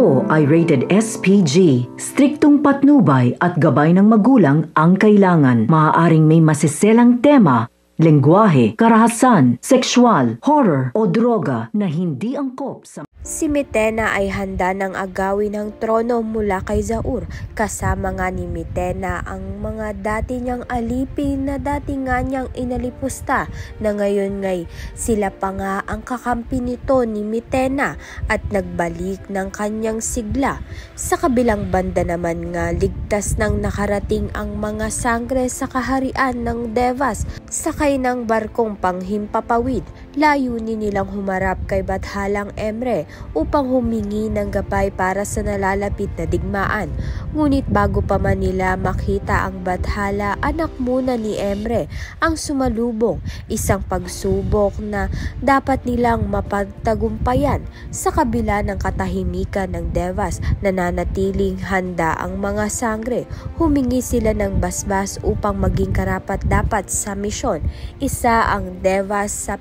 Ito ay rated SPG. Striktong patnubay at gabay ng magulang ang kailangan. Maaaring may masiselang tema, lengguwahe, karahasan, sexual, horror o droga na hindi angkop sa... Si Mitena ay handa ng agawin ng trono mula kay Zaur. Kasama nga ni Mitena ang mga dati niyang alipin na dati nga niyang inalipusta na ngayon ngay sila pa nga ang kakampi nito ni Mitena at nagbalik ng kanyang sigla. Sa kabilang banda naman nga ligtas nang nakarating ang mga sangre sa kaharian ng Devas sakay ng barkong panghimpapawid. Layunin nilang humarap kay Bathalang Emre upang humingi ng gabay para sa nalalapit na digmaan. Ngunit bago pa man nila makita ang Bathala, anak muna ni Emre ang sumalubong, isang pagsubok na dapat nilang mapagtagumpayan. Sa kabila ng katahimikan ng Devas, nananatiling handa ang mga sangre. Humingi sila ng basbas upang maging karapat-dapat sa misyon. Isa ang Devas sa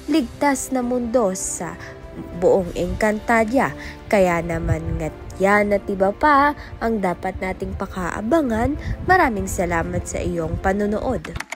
ligtas na mundo sa buong Encantadia. Kaya naman nga't yan at iba pa ang dapat nating pakaabangan. Maraming salamat sa iyong panonood.